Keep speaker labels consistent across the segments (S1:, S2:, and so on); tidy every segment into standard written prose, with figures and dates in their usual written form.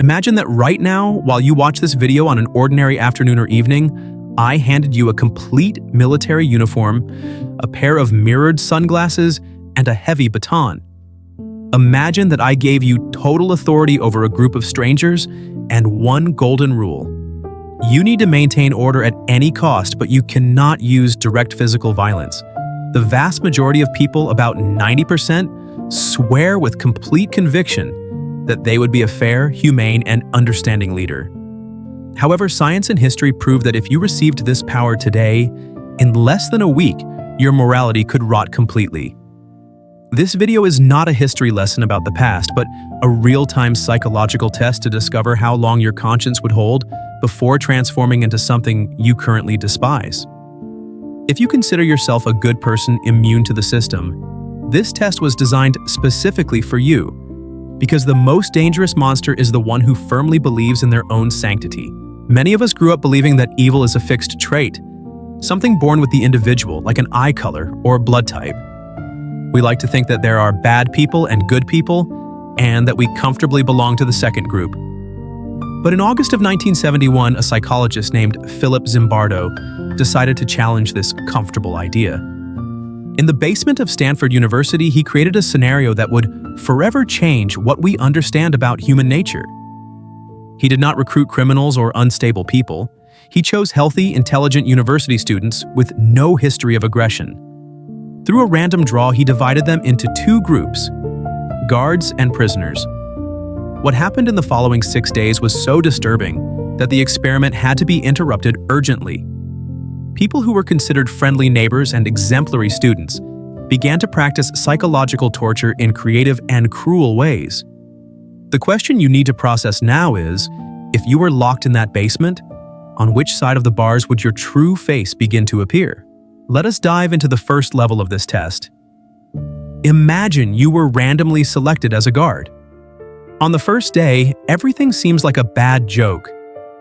S1: Imagine that right now, while you watch this video on an ordinary afternoon or evening, I handed you a complete military uniform, a pair of mirrored sunglasses, and a heavy baton. Imagine that I gave you total authority over a group of strangers and one golden rule. You need to maintain order at any cost, but you cannot use direct physical violence. The vast majority of people, about 90%, swear with complete conviction that they would be a fair, humane, and understanding leader. However, science and history prove that if you received this power today, in less than a week, your morality could rot completely. This video is not a history lesson about the past, but a real-time psychological test to discover how long your conscience would hold before transforming into something you currently despise. If you consider yourself a good person immune to the system, this test was designed specifically for you, because the most dangerous monster is the one who firmly believes in their own sanctity. Many of us grew up believing that evil is a fixed trait, something born with the individual, like an eye color or blood type. We like to think that there are bad people and good people, and that we comfortably belong to the second group. But in August of 1971, a psychologist named Philip Zimbardo decided to challenge this comfortable idea. In the basement of Stanford University, he created a scenario that would forever change what we understand about human nature. He did not recruit criminals or unstable people. He chose healthy, intelligent university students with no history of aggression. Through a random draw, he divided them into two groups, guards and prisoners. What happened in the following 6 days was so disturbing that the experiment had to be interrupted urgently. People who were considered friendly neighbors and exemplary students began to practice psychological torture in creative and cruel ways. The question you need to process now is, if you were locked in that basement, on which side of the bars would your true face begin to appear? Let us dive into the first level of this test. Imagine you were randomly selected as a guard. On the first day, everything seems like a bad joke.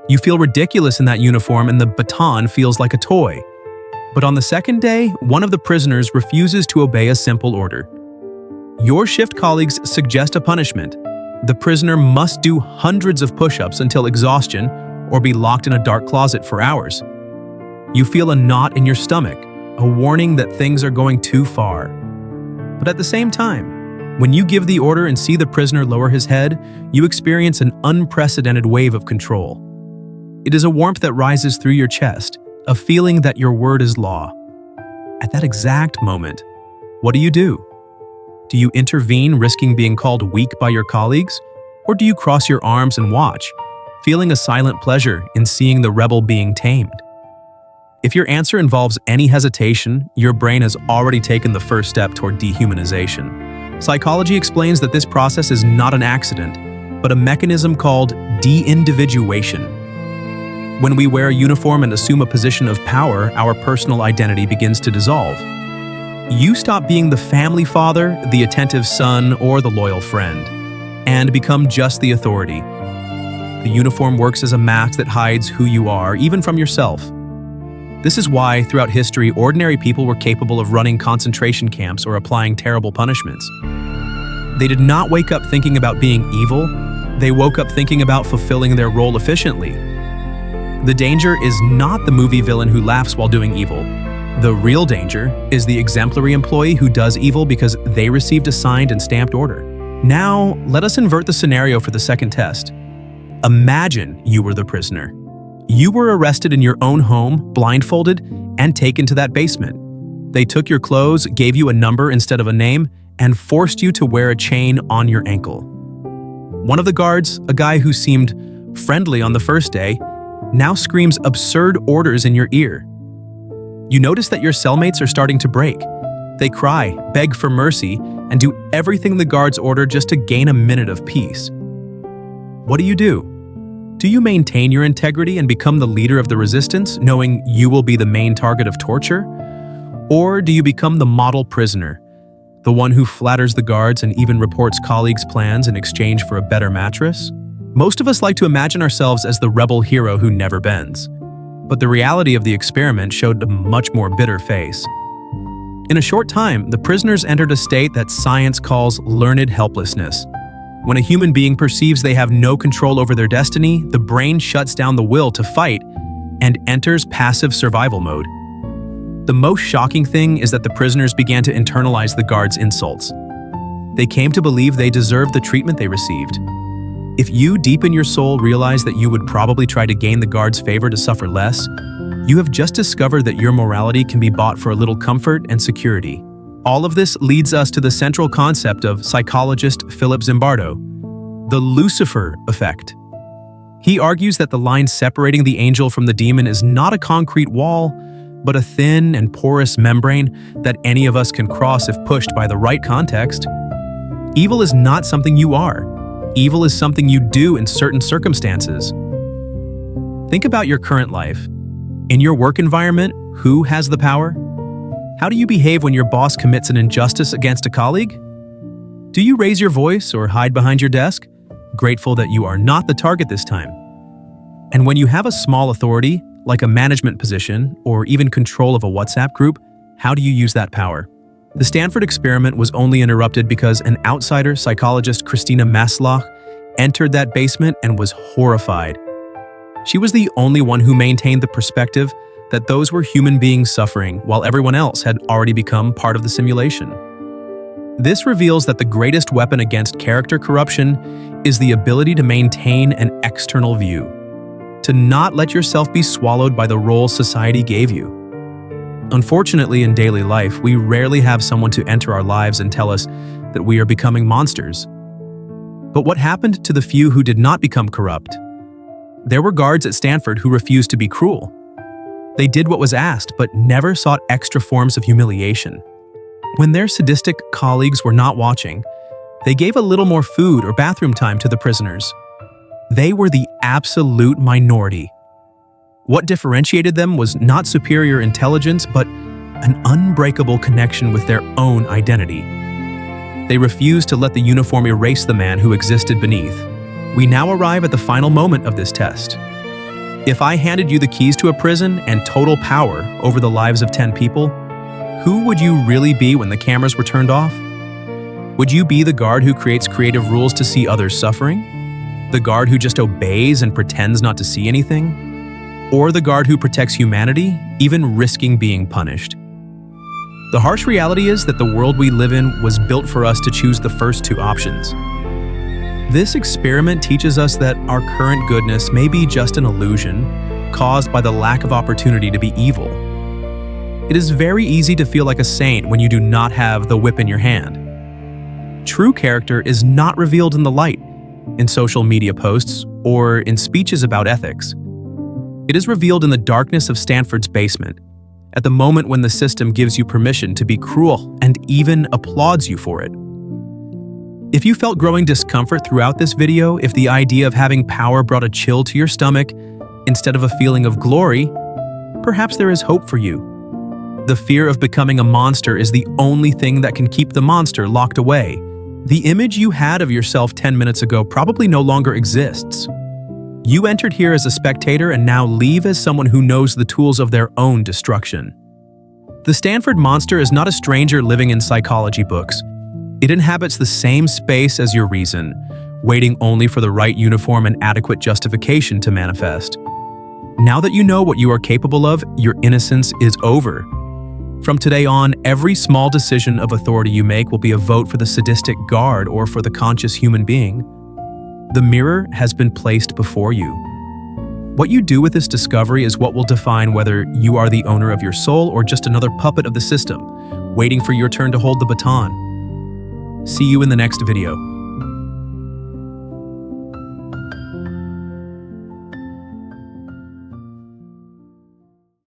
S1: You feel ridiculous in that uniform and the baton feels like a toy. But on the second day, one of the prisoners refuses to obey a simple order. Your shift colleagues suggest a punishment. The prisoner must do hundreds of push-ups until exhaustion or be locked in a dark closet for hours. You feel a knot in your stomach, a warning that things are going too far. But at the same time, when you give the order and see the prisoner lower his head, you experience an unprecedented wave of control. It is a warmth that rises through your chest, a feeling that your word is law. At that exact moment, what do? Do you intervene, risking being called weak by your colleagues? Or do you cross your arms and watch, feeling a silent pleasure in seeing the rebel being tamed? If your answer involves any hesitation, your brain has already taken the first step toward dehumanization. Psychology explains that this process is not an accident, but a mechanism called de-individuation. When we wear a uniform and assume a position of power, our personal identity begins to dissolve. You stop being the family father, the attentive son, or the loyal friend, and become just the authority. The uniform works as a mask that hides who you are, even from yourself. This is why, throughout history, ordinary people were capable of running concentration camps or applying terrible punishments. They did not wake up thinking about being evil. They woke up thinking about fulfilling their role efficiently. The danger is not the movie villain who laughs while doing evil. The real danger is the exemplary employee who does evil because they received a signed and stamped order. Now, let us invert the scenario for the second test. Imagine you were the prisoner. You were arrested in your own home, blindfolded, and taken to that basement. They took your clothes, gave you a number instead of a name, and forced you to wear a chain on your ankle. One of the guards, a guy who seemed friendly on the first day, now screams absurd orders in your ear. You notice that your cellmates are starting to break. They cry, beg for mercy, and do everything the guards order just to gain a minute of peace. What do? Do you maintain your integrity and become the leader of the resistance, knowing you will be the main target of torture? Or do you become the model prisoner, the one who flatters the guards and even reports colleagues' plans in exchange for a better mattress? Most of us like to imagine ourselves as the rebel hero who never bends. But the reality of the experiment showed a much more bitter face. In a short time, the prisoners entered a state that science calls learned helplessness. When a human being perceives they have no control over their destiny, the brain shuts down the will to fight and enters passive survival mode. The most shocking thing is that the prisoners began to internalize the guards' insults. They came to believe they deserved the treatment they received. If you, deep in your soul, realize that you would probably try to gain the guards' favor to suffer less, you have just discovered that your morality can be bought for a little comfort and security. All of this leads us to the central concept of psychologist Philip Zimbardo, the Lucifer effect. He argues that the line separating the angel from the demon is not a concrete wall, but a thin and porous membrane that any of us can cross if pushed by the right context. Evil is not something you are. Evil is something you do in certain circumstances. Think about your current life. In your work environment, who has the power? How do you behave when your boss commits an injustice against a colleague? Do you raise your voice or hide behind your desk, grateful that you are not the target this time? And when you have a small authority, like a management position or even control of a WhatsApp group, how do you use that power? The Stanford experiment was only interrupted because an outsider psychologist, Christina Maslach, entered that basement and was horrified. She was the only one who maintained the perspective that those were human beings suffering while everyone else had already become part of the simulation. This reveals that the greatest weapon against character corruption is the ability to maintain an external view, to not let yourself be swallowed by the role society gave you. Unfortunately, in daily life, we rarely have someone to enter our lives and tell us that we are becoming monsters. But what happened to the few who did not become corrupt? There were guards at Stanford who refused to be cruel. They did what was asked, but never sought extra forms of humiliation. When their sadistic colleagues were not watching, they gave a little more food or bathroom time to the prisoners. They were the absolute minority. What differentiated them was not superior intelligence, but an unbreakable connection with their own identity. They refused to let the uniform erase the man who existed beneath. We now arrive at the final moment of this test. If I handed you the keys to a prison and total power over the lives of 10 people, who would you really be when the cameras were turned off? Would you be the guard who creates creative rules to see others suffering? The guard who just obeys and pretends not to see anything? Or the guard who protects humanity, even risking being punished? The harsh reality is that the world we live in was built for us to choose the first two options. This experiment teaches us that our current goodness may be just an illusion caused by the lack of opportunity to be evil. It is very easy to feel like a saint when you do not have the whip in your hand. True character is not revealed in the light, in social media posts, or in speeches about ethics. It is revealed in the darkness of Stanford's basement, at the moment when the system gives you permission to be cruel and even applauds you for it. If you felt growing discomfort throughout this video, if the idea of having power brought a chill to your stomach instead of a feeling of glory, perhaps there is hope for you. The fear of becoming a monster is the only thing that can keep the monster locked away. The image you had of yourself 10 minutes ago probably no longer exists. You entered here as a spectator and now leave as someone who knows the tools of their own destruction. The Stanford monster is not a stranger living in psychology books. It inhabits the same space as your reason, waiting only for the right uniform and adequate justification to manifest. Now that you know what you are capable of, your innocence is over. From today on, every small decision of authority you make will be a vote for the sadistic guard or for the conscious human being. The mirror has been placed before you. What you do with this discovery is what will define whether you are the owner of your soul or just another puppet of the system, waiting for your turn to hold the baton. See you in the next video.